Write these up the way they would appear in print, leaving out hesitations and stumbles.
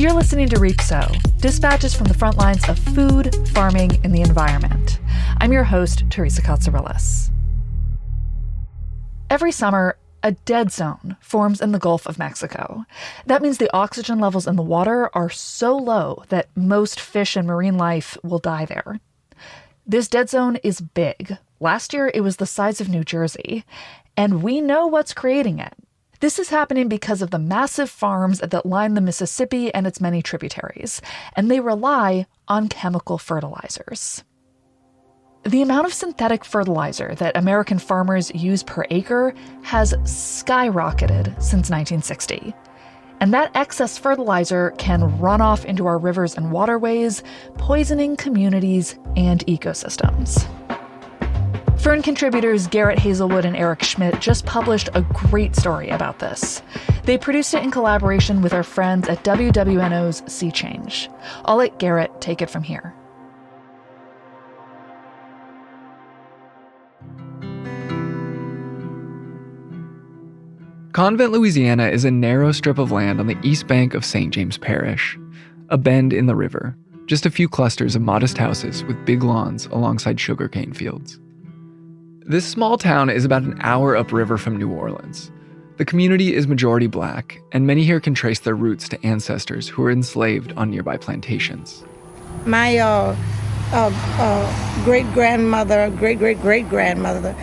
You're listening to Reap Sow, dispatches from the front lines of food, farming, and the environment. I'm your host, Teresa Cotsirilos. Every summer, a dead zone forms in the Gulf of Mexico. That means the oxygen levels in the water are so low that most fish and marine life will die there. This dead zone is big. Last year, it was the size of New Jersey, and we know what's creating it. This is happening because of the massive farms that line the Mississippi and its many tributaries, and they rely on chemical fertilizers. The amount of synthetic fertilizer that American farmers use per acre has skyrocketed since 1960. And that excess fertilizer can run off into our rivers and waterways, poisoning communities and ecosystems. FERN contributors Garrett, Hazelwood, and Schmid just published a great story about this. They produced it in collaboration with our friends at WWNO's Sea Change. I'll let Garrett take it from here. Convent, Louisiana is a narrow strip of land on the east bank of St. James Parish, a bend in the river, just a few clusters of modest houses with big lawns alongside sugarcane fields. This small town is about an hour upriver from New Orleans. The community is majority black, and many here can trace their roots to ancestors who were enslaved on nearby plantations. My great-grandmother, great-great-great-grandmother,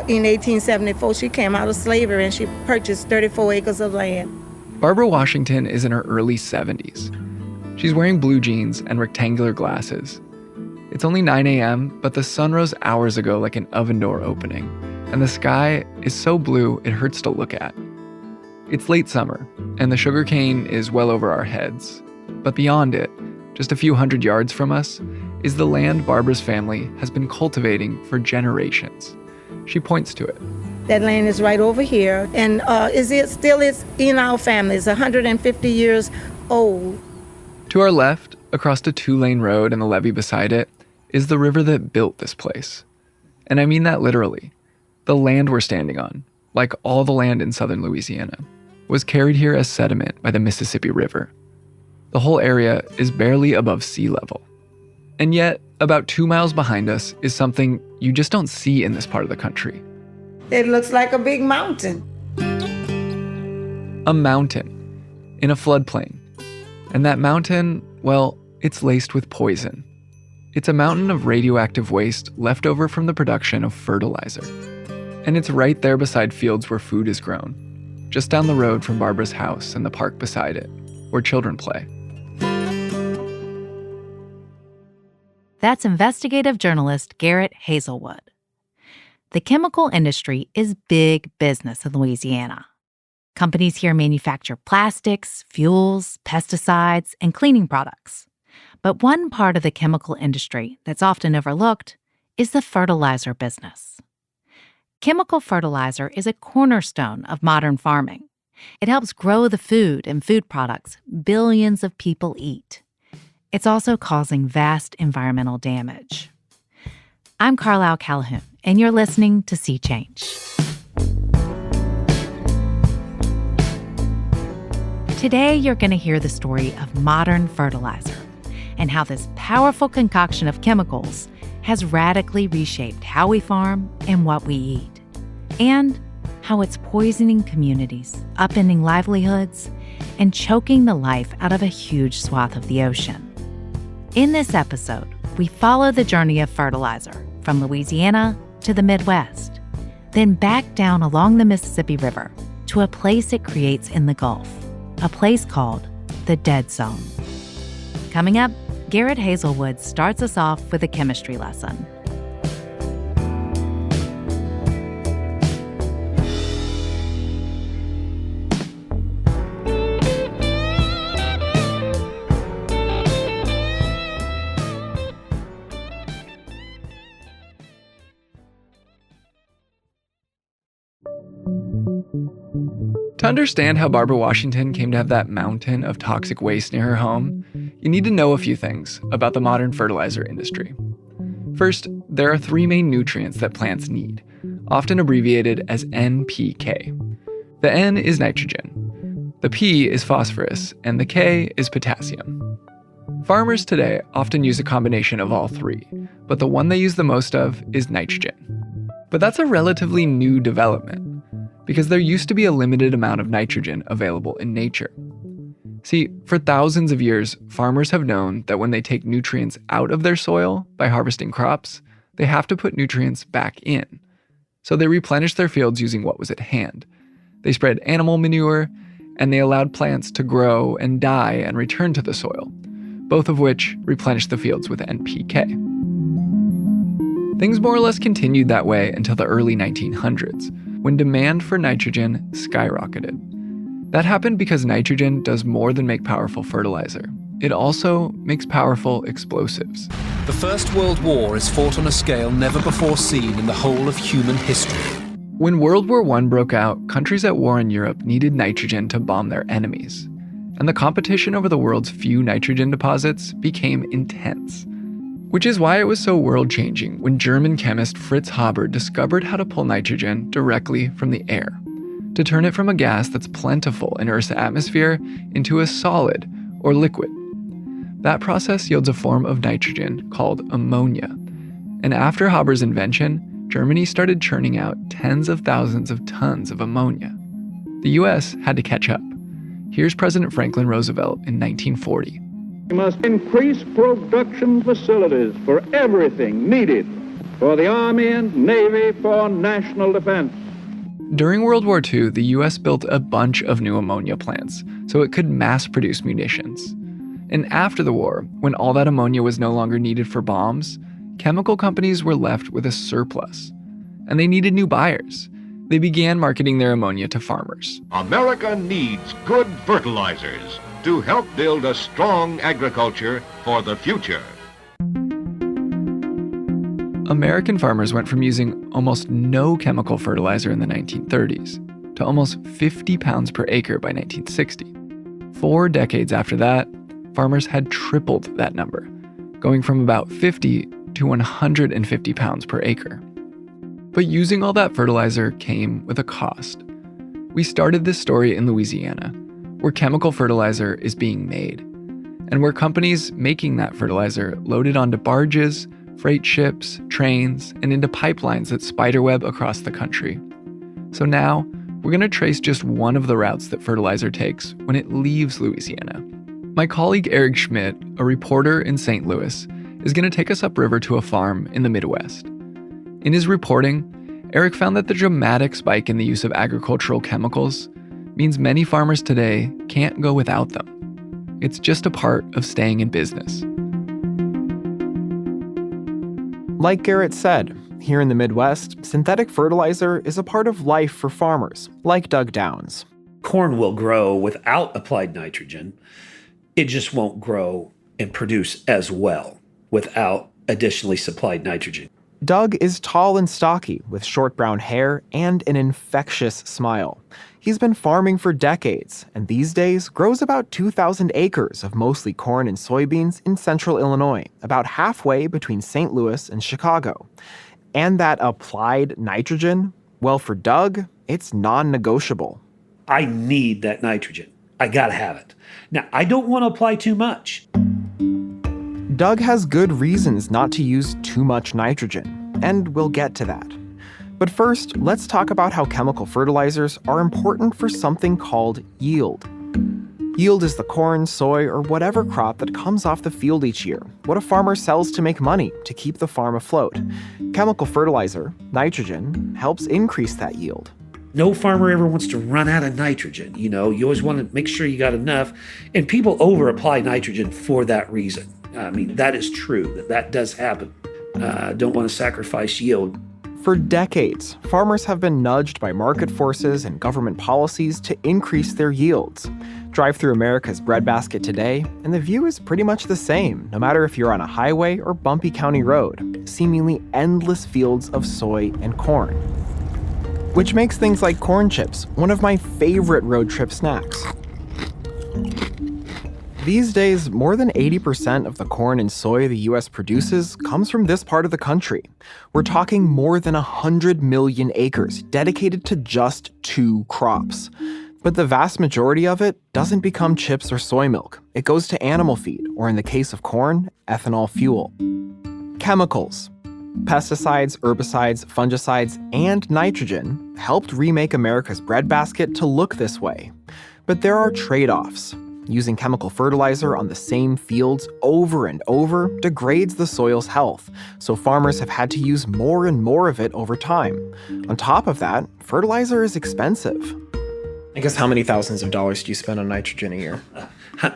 in 1874, she came out of slavery and she purchased 34 acres of land. Barbara Washington is in her early 70s. She's wearing blue jeans and rectangular glasses. It's only 9 a.m., but the sun rose hours ago like an oven door opening, and the sky is so blue it hurts to look at. It's late summer, and the sugarcane is well over our heads. But beyond it, just a few hundred yards from us, is the land Barbara's family has been cultivating for generations. She points to it. That land is right over here, and it still is in our family. It's 150 years old. To our left, across a 2-lane road and the levee beside it, is the river that built this place. And I mean that literally. The land we're standing on, like all the land in southern Louisiana, was carried here as sediment by the Mississippi River. The whole area is barely above sea level. And yet, about 2 miles behind us is something you just don't see in this part of the country. It looks like a big mountain. A mountain in a floodplain. And that mountain, well, it's laced with poison. It's a mountain of radioactive waste left over from the production of fertilizer. And it's right there beside fields where food is grown, just down the road from Barbara's house and the park beside it, where children play. That's investigative journalist Garrett Hazelwood. The chemical industry is big business in Louisiana. Companies here manufacture plastics, fuels, pesticides, and cleaning products. But one part of the chemical industry that's often overlooked is the fertilizer business. Chemical fertilizer is a cornerstone of modern farming. It helps grow the food and food products billions of people eat. It's also causing vast environmental damage. I'm Carlyle Calhoun, and you're listening to Sea Change. Today, you're going to hear the story of modern fertilizer and how this powerful concoction of chemicals has radically reshaped how we farm and what we eat, and how it's poisoning communities, upending livelihoods, and choking the life out of a huge swath of the ocean. In this episode, we follow the journey of fertilizer from Louisiana to the Midwest, then back down along the Mississippi River to a place it creates in the Gulf, a place called the Dead Zone. Coming up, Garrett Hazelwood starts us off with a chemistry lesson. To understand how Barbara Washington came to have that mountain of toxic waste near her home, you need to know a few things about the modern fertilizer industry. First, there are 3 main nutrients that plants need, often abbreviated as NPK. The N is nitrogen. The P is phosphorus, and the K is potassium. Farmers today often use a combination of all three, but the one they use the most of is nitrogen. But that's a relatively new development, because there used to be a limited amount of nitrogen available in nature. See, for thousands of years, farmers have known that when they take nutrients out of their soil by harvesting crops, they have to put nutrients back in. So they replenished their fields using what was at hand. They spread animal manure, and they allowed plants to grow and die and return to the soil, both of which replenished the fields with NPK. Things more or less continued that way until the early 1900s, when demand for nitrogen skyrocketed. That happened because nitrogen does more than make powerful fertilizer. It also makes powerful explosives. The First World War is fought on a scale never before seen in the whole of human history. When World War I broke out, countries at war in Europe needed nitrogen to bomb their enemies. And the competition over the world's few nitrogen deposits became intense. Which is why it was so world-changing when German chemist Fritz Haber discovered how to pull nitrogen directly from the air, to turn it from a gas that's plentiful in Earth's atmosphere into a solid, or liquid. That process yields a form of nitrogen called ammonia. And after Haber's invention, Germany started churning out tens of thousands of tons of ammonia. The US had to catch up. Here's President Franklin Roosevelt in 1940. We must increase production facilities for everything needed for the Army and Navy for national defense. During World War II, the US built a bunch of new ammonia plants so it could mass produce munitions. And after the war, when all that ammonia was no longer needed for bombs, chemical companies were left with a surplus. And they needed new buyers. They began marketing their ammonia to farmers. America needs good fertilizers to help build a strong agriculture for the future. American farmers went from using almost no chemical fertilizer in the 1930s to almost 50 pounds per acre by 1960. 4 decades after that, farmers had tripled that number, going from about 50 to 150 pounds per acre. But using all that fertilizer came with a cost. We started this story in Louisiana, where chemical fertilizer is being made, and where companies making that fertilizer loaded onto barges, freight ships, trains, and into pipelines that spiderweb across the country. So now, we're going to trace just one of the routes that fertilizer takes when it leaves Louisiana. My colleague Eric Schmid, a reporter in St. Louis, is going to take us upriver to a farm in the Midwest. In his reporting, Eric found that the dramatic spike in the use of agricultural chemicals means many farmers today can't go without them. It's just a part of staying in business. Like Garrett said, here in the Midwest, synthetic fertilizer is a part of life for farmers, like Doug Downs. Corn will grow without applied nitrogen. It just won't grow and produce as well without additionally supplied nitrogen. Doug is tall and stocky, with short brown hair and an infectious smile. He's been farming for decades, and these days grows about 2,000 acres of mostly corn and soybeans in central Illinois, about halfway between St. Louis and Chicago. And that applied nitrogen, well, for Doug, it's non-negotiable. I need that nitrogen. I gotta have it. Now, I don't want to apply too much. Doug has good reasons not to use too much nitrogen, and we'll get to that. But first, let's talk about how chemical fertilizers are important for something called yield. Yield is the corn, soy, or whatever crop that comes off the field each year, what a farmer sells to make money to keep the farm afloat. Chemical fertilizer, nitrogen, helps increase that yield. No farmer ever wants to run out of nitrogen. You always want to make sure you got enough. And people over-apply nitrogen for that reason. I mean, that is true. That does happen. Don't want to sacrifice yield. For decades, farmers have been nudged by market forces and government policies to increase their yields. Drive through America's breadbasket today, and the view is pretty much the same, no matter if you're on a highway or bumpy county road, seemingly endless fields of soy and corn. Which makes things like corn chips one of my favorite road trip snacks. These days, more than 80% of the corn and soy the U.S. produces comes from this part of the country. We're talking more than 100 million acres dedicated to just 2 crops. But the vast majority of it doesn't become chips or soy milk. It goes to animal feed, or in the case of corn, ethanol fuel. Chemicals. Pesticides, herbicides, fungicides, and nitrogen helped remake America's breadbasket to look this way. But there are trade-offs. Using chemical fertilizer on the same fields over and over degrades the soil's health, so farmers have had to use more and more of it over time. On top of that, fertilizer is expensive. I guess how many thousands of dollars do you spend on nitrogen a year?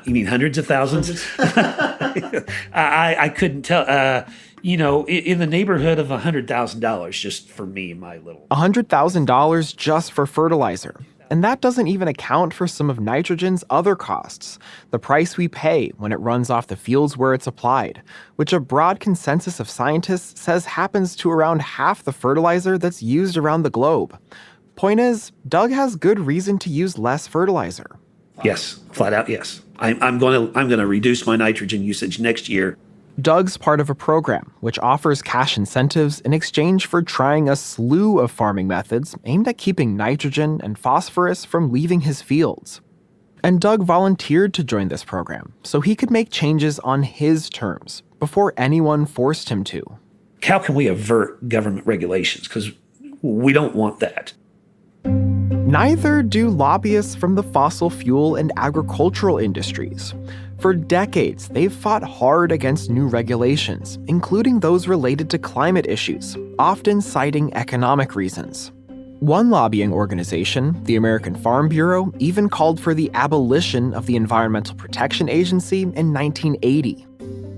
You mean hundreds of thousands? I couldn't tell. In the neighborhood of $100,000 just for me, my little. $100,000 just for fertilizer. And that doesn't even account for some of nitrogen's other costs, the price we pay when it runs off the fields where it's applied, which a broad consensus of scientists says happens to around half the fertilizer that's used around the globe. Point is, Doug has good reason to use less fertilizer. Yes, flat out yes. I'm going to reduce my nitrogen usage next year. Doug's part of a program which offers cash incentives in exchange for trying a slew of farming methods aimed at keeping nitrogen and phosphorus from leaving his fields. And Doug volunteered to join this program so he could make changes on his terms before anyone forced him to. How can we avert government regulations? Because we don't want that. Neither do lobbyists from the fossil fuel and agricultural industries. For decades, they've fought hard against new regulations, including those related to climate issues, often citing economic reasons. One lobbying organization, the American Farm Bureau, even called for the abolition of the Environmental Protection Agency in 1980.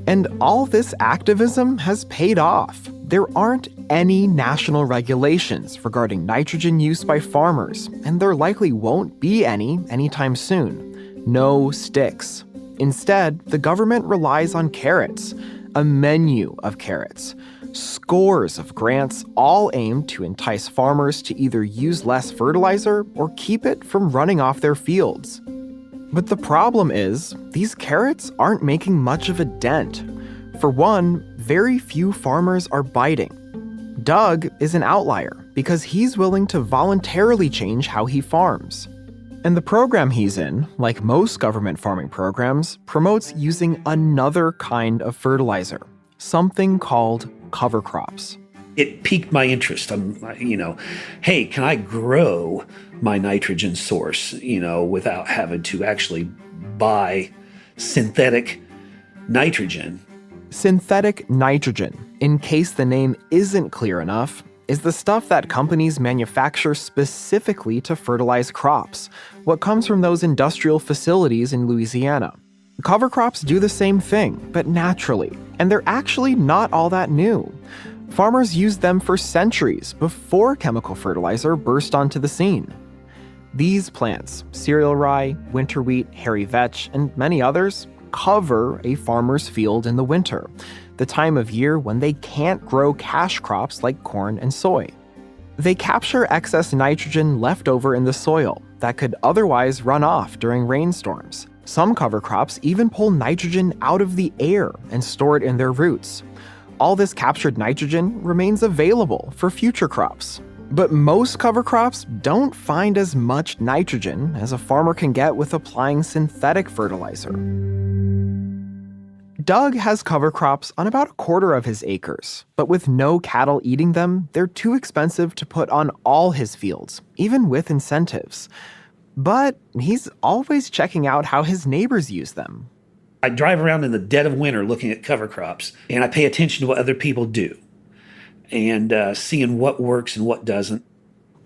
And all this activism has paid off. There aren't any national regulations regarding nitrogen use by farmers, and there likely won't be any anytime soon. No sticks. Instead, the government relies on carrots, a menu of carrots, scores of grants all aimed to entice farmers to either use less fertilizer or keep it from running off their fields. But the problem is, these carrots aren't making much of a dent. For one, very few farmers are biting. Doug is an outlier because he's willing to voluntarily change how he farms. And the program he's in, like most government farming programs, promotes using another kind of fertilizer, something called cover crops. It piqued my interest. Hey, can I grow my nitrogen source, without having to actually buy synthetic nitrogen? Synthetic nitrogen, in case the name isn't clear enough, is the stuff that companies manufacture specifically to fertilize crops, what comes from those industrial facilities in Louisiana. Cover crops do the same thing, but naturally, and they're actually not all that new. Farmers used them for centuries before chemical fertilizer burst onto the scene. These plants, cereal rye, winter wheat, hairy vetch, and many others, cover a farmer's field in the winter, the time of year when they can't grow cash crops like corn and soy. They capture excess nitrogen left over in the soil that could otherwise run off during rainstorms. Some cover crops even pull nitrogen out of the air and store it in their roots. All this captured nitrogen remains available for future crops. But most cover crops don't find as much nitrogen as a farmer can get with applying synthetic fertilizer. Doug has cover crops on about a quarter of his acres, but with no cattle eating them, they're too expensive to put on all his fields, even with incentives. But he's always checking out how his neighbors use them. I drive around in the dead of winter looking at cover crops, and I pay attention to what other people do and seeing what works and what doesn't.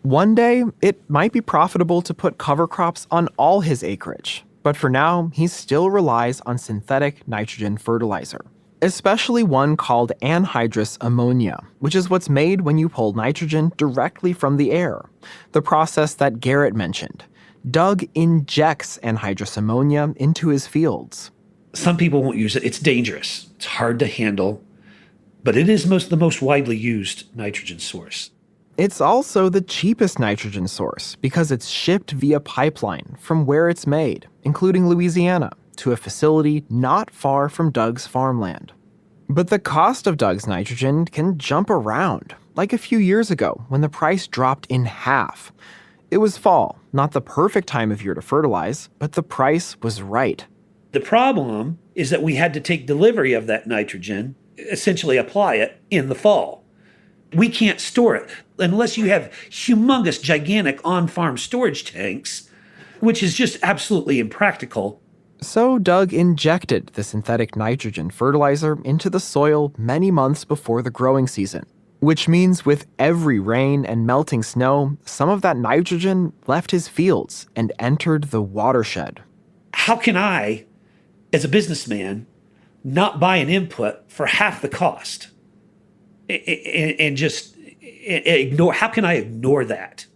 One day, it might be profitable to put cover crops on all his acreage. But for now, he still relies on synthetic nitrogen fertilizer, especially one called anhydrous ammonia, which is what's made when you pull nitrogen directly from the air, the process that Garrett mentioned. Doug injects anhydrous ammonia into his fields. Some people won't use it. It's dangerous. It's hard to handle, but it is the most widely used nitrogen source. It's also the cheapest nitrogen source because it's shipped via pipeline from where it's made, including Louisiana, to a facility not far from Doug's farmland. But the cost of Doug's nitrogen can jump around, like a few years ago when the price dropped in half. It was fall, not the perfect time of year to fertilize, but the price was right. The problem is that we had to take delivery of that nitrogen, essentially apply it in the fall. We can't store it unless you have humongous, gigantic on-farm storage tanks, which is just absolutely impractical. So Doug injected the synthetic nitrogen fertilizer into the soil many months before the growing season, which means with every rain and melting snow, some of that nitrogen left his fields and entered the watershed. How can I, as a businessman, not buy an input for half the cost and just ignore? How can I ignore that?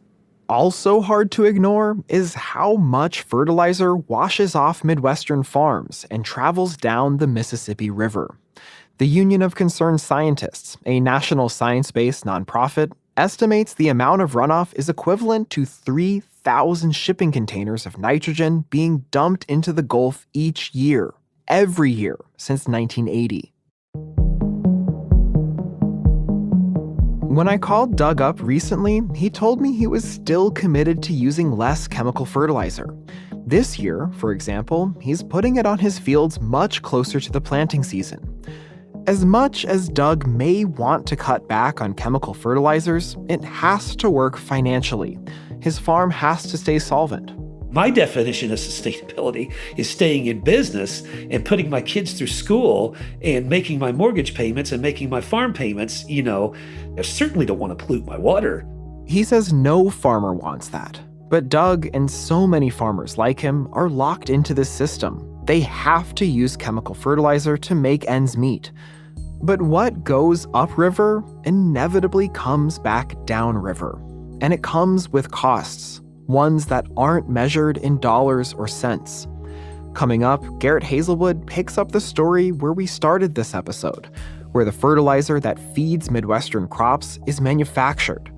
Also hard to ignore is how much fertilizer washes off Midwestern farms and travels down the Mississippi River. The Union of Concerned Scientists, a national science-based nonprofit, estimates the amount of runoff is equivalent to 3,000 shipping containers of nitrogen being dumped into the Gulf each year, every year since 1980. When I called Doug up recently, he told me he was still committed to using less chemical fertilizer. This year, for example, he's putting it on his fields much closer to the planting season. As much as Doug may want to cut back on chemical fertilizers, it has to work financially. His farm has to stay solvent. My definition of sustainability is staying in business and putting my kids through school and making my mortgage payments and making my farm payments. I certainly don't want to pollute my water. He says no farmer wants that. But Doug and so many farmers like him are locked into this system. They have to use chemical fertilizer to make ends meet. But what goes upriver inevitably comes back downriver. And it comes with costs. Ones that aren't measured in dollars or cents. Coming up, Garrett Hazelwood picks up the story where we started this episode, where the fertilizer that feeds Midwestern crops is manufactured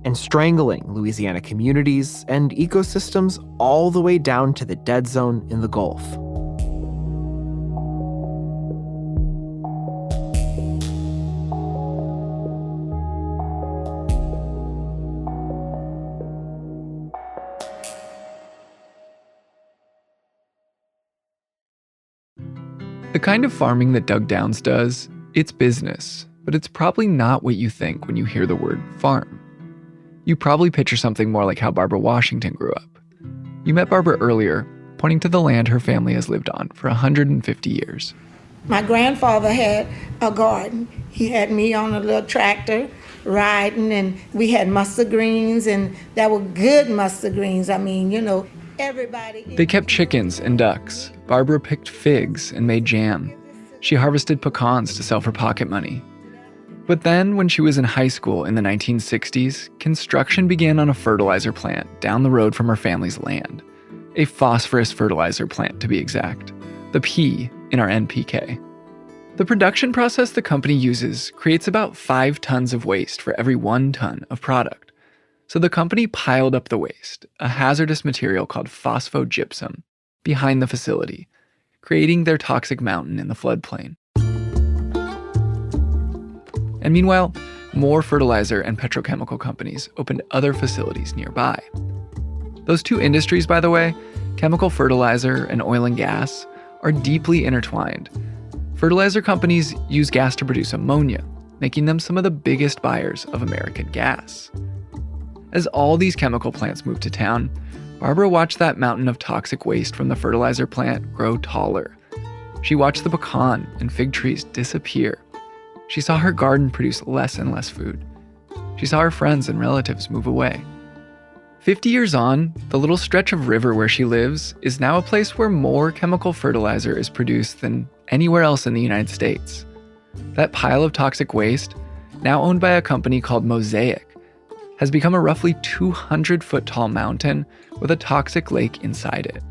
and strangling Louisiana communities and ecosystems all the way down to the dead zone in the Gulf. The kind of farming that Doug Downs does, it's business, but it's probably not what you think when you hear the word farm. You probably picture something more like how Barbara Washington grew up. You met Barbara earlier, pointing to the land her family has lived on for 150 years. My grandfather had a garden. He had me on a little tractor riding, and we had mustard greens, and that were good mustard greens. Everybody. They kept chickens and ducks. Barbara picked figs and made jam. She harvested pecans to sell for pocket money. But then, when she was in high school in the 1960s, construction began on a fertilizer plant down the road from her family's land. A phosphorus fertilizer plant, to be exact. The P in our NPK. The production process the company uses creates about 5 tons of waste for every 1 ton of product. So the company piled up the waste, a hazardous material called phosphogypsum, behind the facility, creating their toxic mountain in the floodplain. And meanwhile, more fertilizer and petrochemical companies opened other facilities nearby. Those two industries, by the way, chemical fertilizer and oil and gas, are deeply intertwined. Fertilizer companies use gas to produce ammonia, making them some of the biggest buyers of American gas. As all these chemical plants moved to town, Barbara watched that mountain of toxic waste from the fertilizer plant grow taller. She watched the pecan and fig trees disappear. She saw her garden produce less and less food. She saw her friends and relatives move away. 50 years on, the little stretch of river where she lives is now a place where more chemical fertilizer is produced than anywhere else in the United States. That pile of toxic waste, now owned by a company called Mosaic, has become a roughly 200-foot tall mountain with a toxic lake inside it,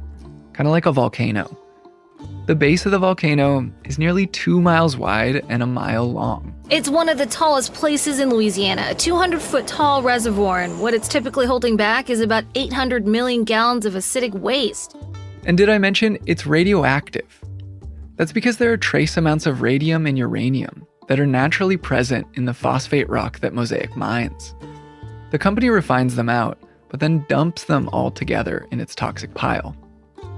kind of like a volcano. The base of the volcano is nearly 2 miles wide and a mile long. It's one of the tallest places in Louisiana, a 200-foot tall reservoir, and what it's typically holding back is about 800 million gallons of acidic waste. And did I mention it's radioactive? That's because there are trace amounts of radium and uranium that are naturally present in the phosphate rock that Mosaic mines. The company refines them out, but then dumps them all together in its toxic pile.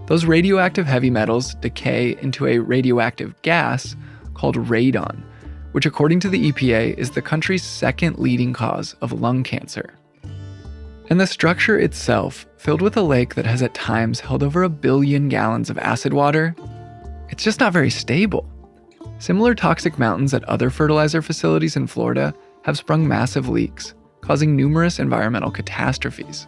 Those radioactive heavy metals decay into a radioactive gas called radon, which according to the EPA is the country's second leading cause of lung cancer. And the structure itself, filled with a lake that has at times held over 1 billion gallons of acid water, it's just not very stable. Similar toxic mountains at other fertilizer facilities in Florida have sprung massive leaks, causing numerous environmental catastrophes.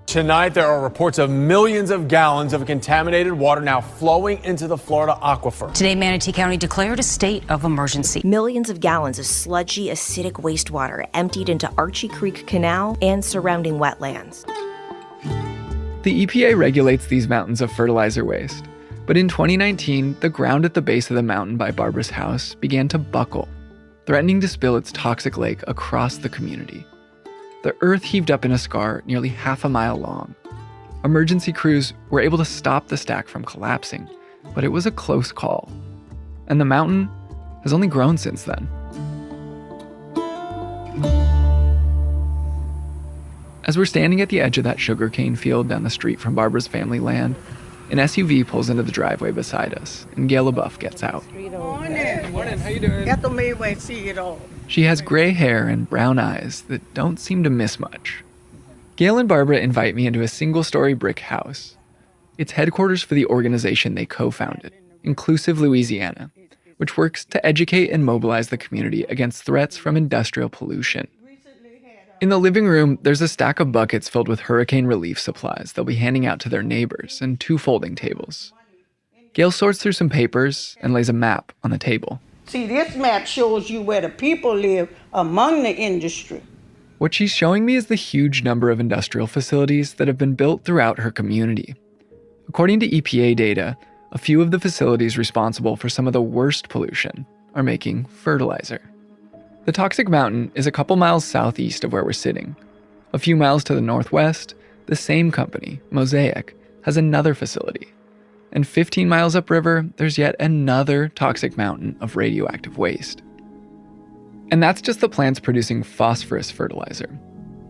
Tonight, there are reports of millions of gallons of contaminated water now flowing into the Florida aquifer. Today, Manatee County declared a state of emergency. Millions of gallons of sludgy, acidic wastewater emptied into Archie Creek Canal and surrounding wetlands. The EPA regulates these mountains of fertilizer waste, but in 2019, the ground at the base of the mountain by Barbara's house began to buckle, threatening to spill its toxic lake across the community. The earth heaved up in a scar nearly half a mile long. Emergency crews were able to stop the stack from collapsing, but it was a close call. And the mountain has only grown since then. As we're standing at the edge of that sugarcane field down the street from Barbara's family land, an SUV pulls into the driveway beside us, and Gail LaBeouf gets out. Morning, how you doing? Got the midway, see it all. She has gray hair and brown eyes that don't seem to miss much. Gail and Barbara invite me into a single-story brick house. It's headquarters for the organization they co-founded, Inclusive Louisiana, which works to educate and mobilize the community against threats from industrial pollution. In the living room, there's a stack of buckets filled with hurricane relief supplies they'll be handing out to their neighbors and 2 folding tables. Gail sorts through some papers and lays a map on the table. See, this map shows you where the people live among the industry. What she's showing me is the huge number of industrial facilities that have been built throughout her community. According to EPA data, a few of the facilities responsible for some of the worst pollution are making fertilizer. The toxic mountain is a couple miles southeast of where we're sitting. A few miles to the northwest, the same company, Mosaic, has another facility. And 15 miles upriver, there's yet another toxic mountain of radioactive waste. And that's just the plants producing phosphorus fertilizer.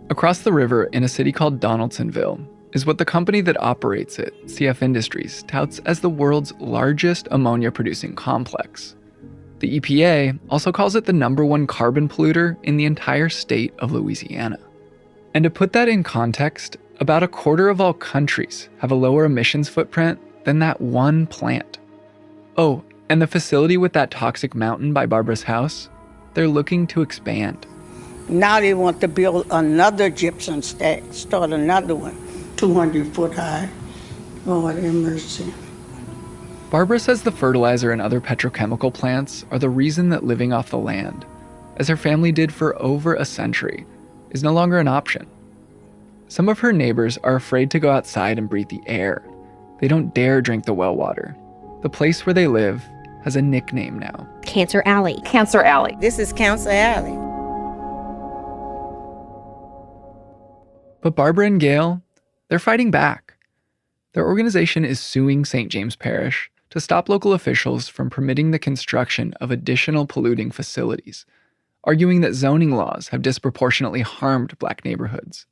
Across the river, in a city called Donaldsonville, is what the company that operates it, CF Industries, touts as the world's largest ammonia-producing complex. The EPA also calls it the #1 carbon polluter in the entire state of Louisiana. And to put that in context, about 1/4 of all countries have a lower emissions footprint than that one plant. Oh, and the facility with that toxic mountain by Barbara's house, they're looking to expand. Now they want to build another gypsum stack, start another one, 200 foot high. Lord have mercy. Barbara says the fertilizer and other petrochemical plants are the reason that living off the land, as her family did for over a century, is no longer an option. Some of her neighbors are afraid to go outside and breathe the air. They don't dare drink the well water. The place where they live has a nickname now. Cancer Alley. Cancer Alley. This is Cancer Alley. But Barbara and Gail, they're fighting back. Their organization is suing St. James Parish to stop local officials from permitting the construction of additional polluting facilities, arguing that zoning laws have disproportionately harmed Black neighborhoods.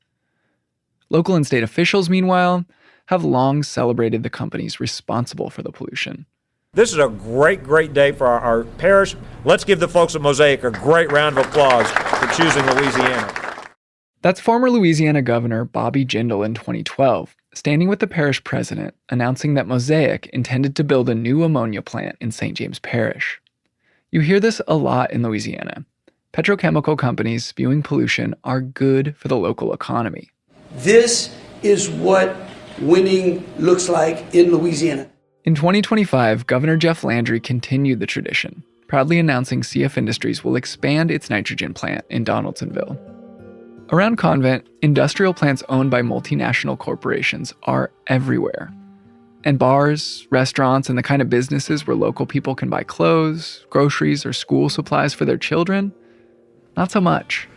Local and state officials, meanwhile, have long celebrated the companies responsible for the pollution. This is a great day for our parish. Let's give the folks at Mosaic a great round of applause for choosing Louisiana. That's former Louisiana Governor Bobby Jindal in 2012, standing with the parish president, announcing that Mosaic intended to build a new ammonia plant in St. James Parish. You hear this a lot in Louisiana. Petrochemical companies spewing pollution are good for the local economy. This is what winning looks like in Louisiana. In 2025, Governor Jeff Landry continued the tradition, proudly announcing CF Industries will expand its nitrogen plant in Donaldsonville. Around Convent, industrial plants owned by multinational corporations are everywhere. And bars, restaurants, and the kind of businesses where local people can buy clothes, groceries, or school supplies for their children, not so much.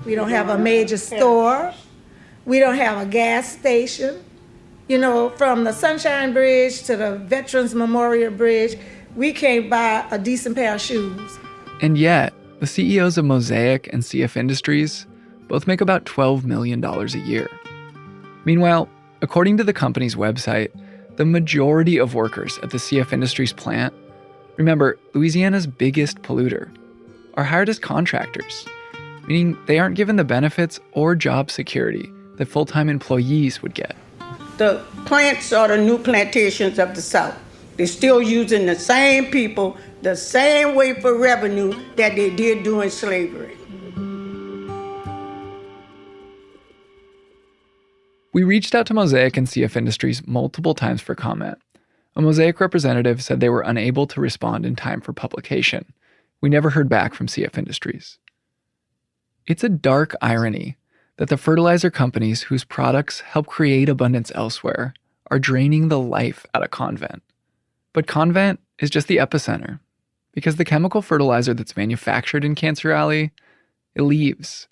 We don't have a major store. We don't have a gas station. You know, from the Sunshine Bridge to the Veterans Memorial Bridge, we can't buy a decent pair of shoes. And yet, the CEOs of Mosaic and CF Industries both make about $12 million a year. Meanwhile, according to the company's website, the majority of workers at the CF Industries plant, remember, Louisiana's biggest polluter, are hired as contractors, meaning they aren't given the benefits or job security that full-time employees would get. The plants are the new plantations of the South. They're still using the same people, the same way for revenue that they did during slavery. We reached out to Mosaic and CF Industries multiple times for comment. A Mosaic representative said they were unable to respond in time for publication. We never heard back from CF Industries. It's a dark irony that the fertilizer companies whose products help create abundance elsewhere are draining the life out of Convent. But Convent is just the epicenter, because the chemical fertilizer that's manufactured in Cancer Alley, it leaves.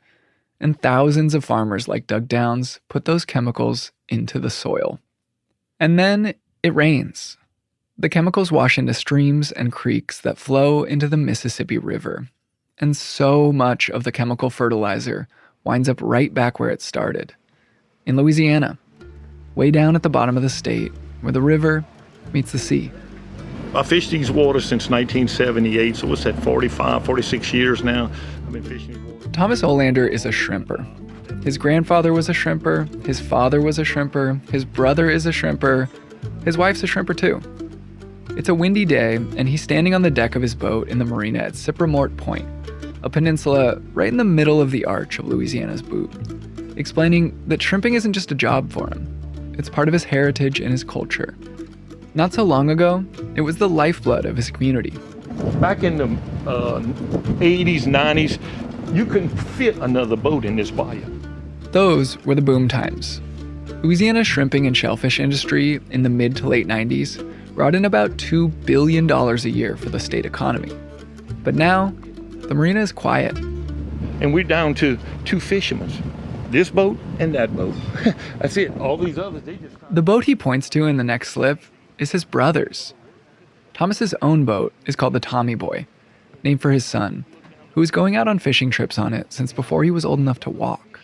And thousands of farmers like Doug Downs put those chemicals into the soil. And then it rains. The chemicals wash into streams and creeks that flow into the Mississippi River. And so much of the chemical fertilizer winds up right back where it started, in Louisiana, way down at the bottom of the state, where the river meets the sea. I fished these waters since 1978, so what's that, 46 years now? I've been fishing these waters. Thomas Olander is a shrimper. His grandfather was a shrimper, his father was a shrimper, his brother is a shrimper, his wife's a shrimper too. It's a windy day, and he's standing on the deck of his boat in the marina at Cypremort Point, a peninsula right in the middle of the arch of Louisiana's boot, explaining that shrimping isn't just a job for him. It's part of his heritage and his culture. Not so long ago, it was the lifeblood of his community. Back in the 80s, 90s, you couldn't fit another boat in this bayou. Those were the boom times. Louisiana's shrimping and shellfish industry in the mid to late 90s brought in about $2 billion a year for the state economy. But now, the marina is quiet. And we're down to 2 fishermen, this boat and that boat. That's it. All these others, they just... The boat he points to in the next slip is his brother's. Thomas's own boat is called the Tommy Boy, named for his son, who was going out on fishing trips on it since before he was old enough to walk.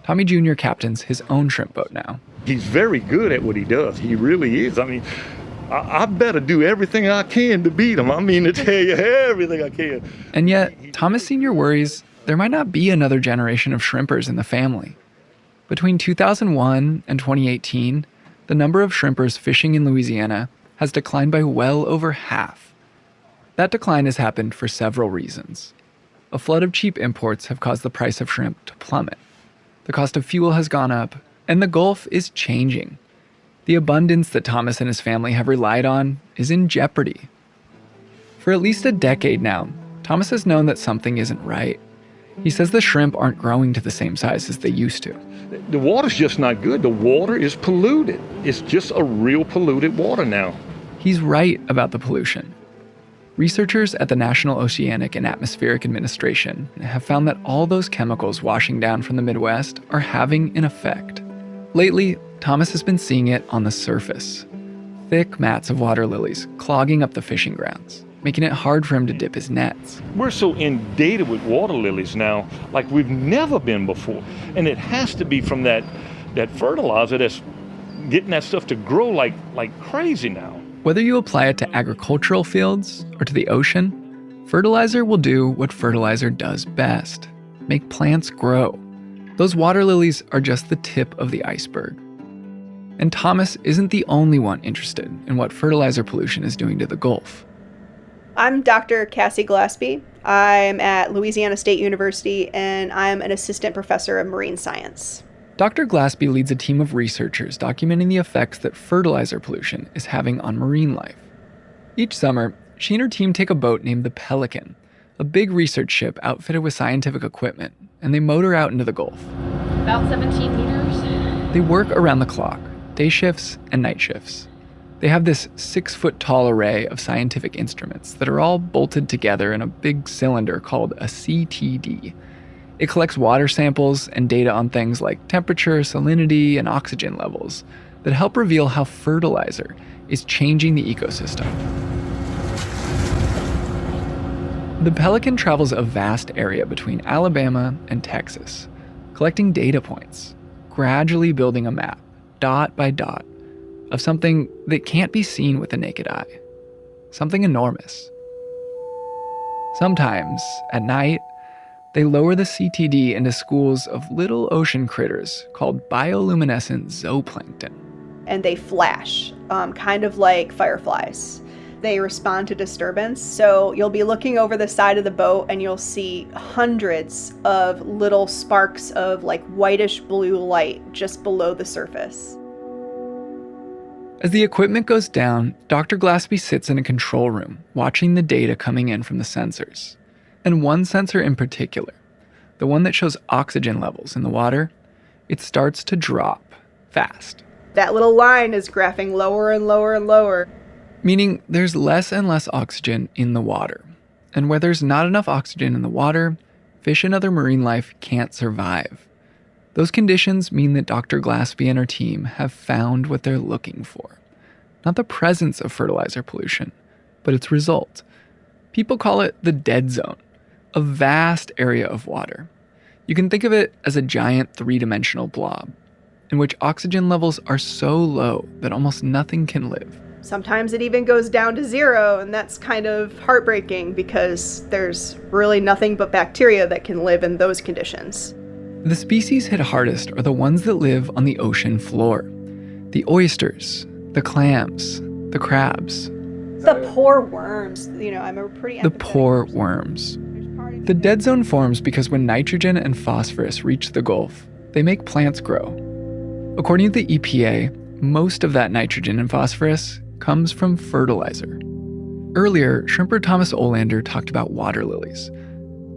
Tommy Jr. captains his own shrimp boat now. He's very good at what he does. He really is. I mean, I better do everything I can to beat him. I mean, to tell you everything I can. And yet, Thomas Sr. worries there might not be another generation of shrimpers in the family. Between 2001 and 2018, the number of shrimpers fishing in Louisiana has declined by well over half. That decline has happened for several reasons. A flood of cheap imports have caused the price of shrimp to plummet. The cost of fuel has gone up, and the Gulf is changing. The abundance that Thomas and his family have relied on is in jeopardy. For at least a decade now, Thomas has known that something isn't right. He says the shrimp aren't growing to the same size as they used to. The water's just not good. The water is polluted. It's just a real polluted water now. He's right about the pollution. Researchers at the National Oceanic and Atmospheric Administration have found that all those chemicals washing down from the Midwest are having an effect. Lately, Thomas has been seeing it on the surface. Thick mats of water lilies clogging up the fishing grounds, making it hard for him to dip his nets. We're so inundated with water lilies now, like we've never been before. And it has to be from that fertilizer that's getting that stuff to grow like crazy now. Whether you apply it to agricultural fields or to the ocean, fertilizer will do what fertilizer does best: make plants grow. Those water lilies are just the tip of the iceberg. And Thomas isn't the only one interested in what fertilizer pollution is doing to the Gulf. I'm Dr. Cassie Gillespie. I'm at Louisiana State University, and I'm an assistant professor of marine science. Dr. Gillespie leads a team of researchers documenting the effects that fertilizer pollution is having on marine life. Each summer, she and her team take a boat named the Pelican, a big research ship outfitted with scientific equipment, and they motor out into the Gulf. About 17 meters. They work around the clock, day shifts and night shifts. They have this 6-foot-tall array of scientific instruments that are all bolted together in a big cylinder called a CTD. It collects water samples and data on things like temperature, salinity, and oxygen levels that help reveal how fertilizer is changing the ecosystem. The Pelican travels a vast area between Alabama and Texas, collecting data points, gradually building a map, dot by dot, of something that can't be seen with the naked eye. Something enormous. Sometimes, at night, they lower the CTD into schools of little ocean critters called bioluminescent zooplankton. And they flash, kind of like fireflies. They respond to disturbance. So you'll be looking over the side of the boat and you'll see hundreds of little sparks of like whitish blue light just below the surface. As the equipment goes down, Dr. Glaspie sits in a control room, watching the data coming in from the sensors. And one sensor in particular, the one that shows oxygen levels in the water, it starts to drop fast. That little line is graphing lower and lower and lower. Meaning there's less and less oxygen in the water. And where there's not enough oxygen in the water, fish and other marine life can't survive. Those conditions mean that Dr. Glaspie and her team have found what they're looking for. Not the presence of fertilizer pollution, but its result. People call it the dead zone, a vast area of water. You can think of it as a giant three-dimensional blob, in which oxygen levels are so low that almost nothing can live. Sometimes it even goes down to zero, and that's kind of heartbreaking because there's really nothing but bacteria that can live in those conditions. The species hit hardest are the ones that live on the ocean floor. The oysters, the clams, the crabs. The poor worms, I'm pretty empathetic. The poor worms. The dead zone forms because when nitrogen and phosphorus reach the Gulf, they make plants grow. According to the EPA, most of that nitrogen and phosphorus comes from fertilizer. Earlier, shrimper Thomas Olander talked about water lilies.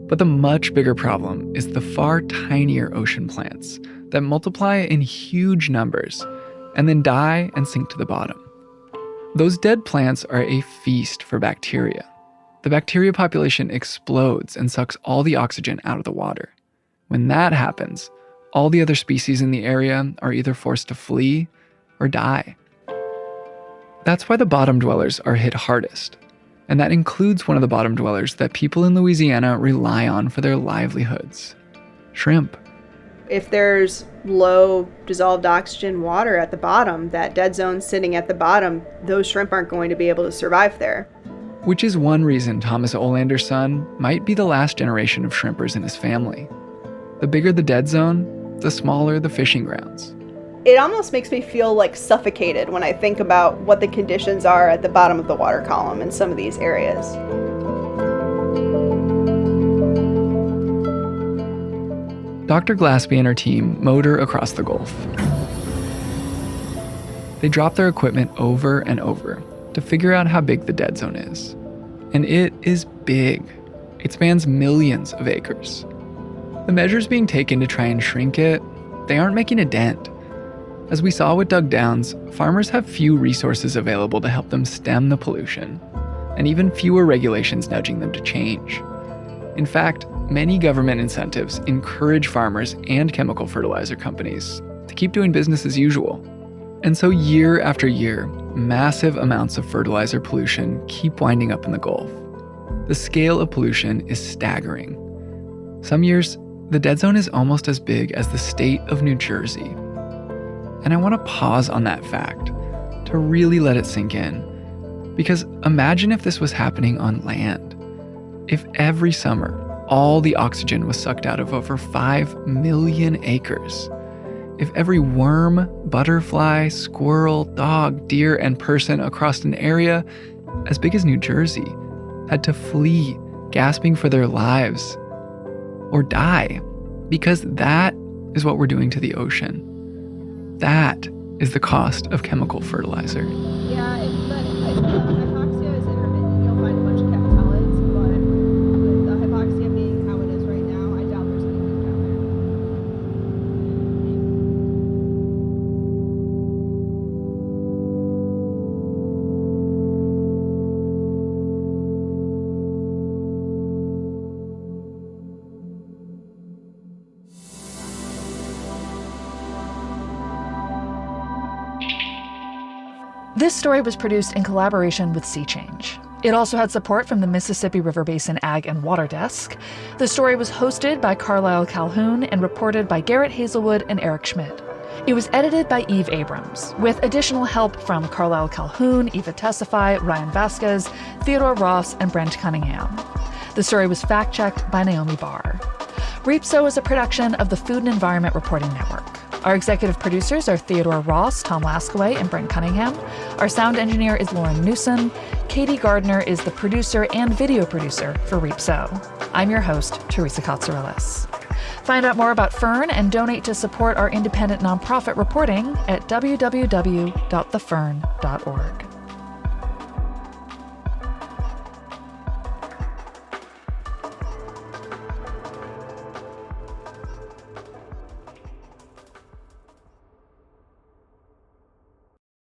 But the much bigger problem is the far tinier ocean plants that multiply in huge numbers and then die and sink to the bottom. Those dead plants are a feast for bacteria. The bacteria population explodes and sucks all the oxygen out of the water. When that happens, all the other species in the area are either forced to flee or die. That's why the bottom dwellers are hit hardest. And that includes one of the bottom dwellers that people in Louisiana rely on for their livelihoods: shrimp. If there's low dissolved oxygen water at the bottom, that dead zone sitting at the bottom, those shrimp aren't going to be able to survive there. Which is one reason Thomas Olander's son might be the last generation of shrimpers in his family. The bigger the dead zone, the smaller the fishing grounds. It almost makes me feel like suffocated when I think about what the conditions are at the bottom of the water column in some of these areas. Dr. Glaspie and her team motor across the Gulf. They drop their equipment over and over to figure out how big the dead zone is. And it is big. It spans millions of acres. The measures being taken to try and shrink it, they aren't making a dent. As we saw with Doug Downs, farmers have few resources available to help them stem the pollution, and even fewer regulations nudging them to change. In fact, many government incentives encourage farmers and chemical fertilizer companies to keep doing business as usual. And so year after year, massive amounts of fertilizer pollution keep winding up in the Gulf. The scale of pollution is staggering. Some years, the dead zone is almost as big as the state of New Jersey. And I want to pause on that fact to really let it sink in. Because imagine if this was happening on land. If every summer, all the oxygen was sucked out of over 5 million acres. If every worm, butterfly, squirrel, dog, deer, and person across an area as big as New Jersey had to flee, gasping for their lives, or die, because that is what we're doing to the ocean. That is the cost of chemical fertilizer. Yeah, hypoxia is intermittent. You'll find a bunch of capitalids, but with the hypoxia being how it is right now, I doubt there's anything down This story was produced in collaboration with Sea Change. It also had support from the Mississippi River Basin Ag and Water Desk. The story was hosted by Carlyle Calhoun and reported by Garrett, Hazelwood, and Eric Schmid. It was edited by Eve Abrams, with additional help from Carlyle Calhoun, Eva Tessify, Ryan Vasquez, Theodore Ross, and Brent Cunningham. The story was fact-checked by Naomi Barr. Reap So is a production of the Food and Environment Reporting Network. Our executive producers are Theodore Ross, Tom Laskaway, and Brent Cunningham. Our sound engineer is Lauren Newsom. Katie Gardner is the producer and video producer for Reap So. I'm your host, Teresa Cotsirilos. Find out more about FERN and donate to support our independent nonprofit reporting at www.thefern.org.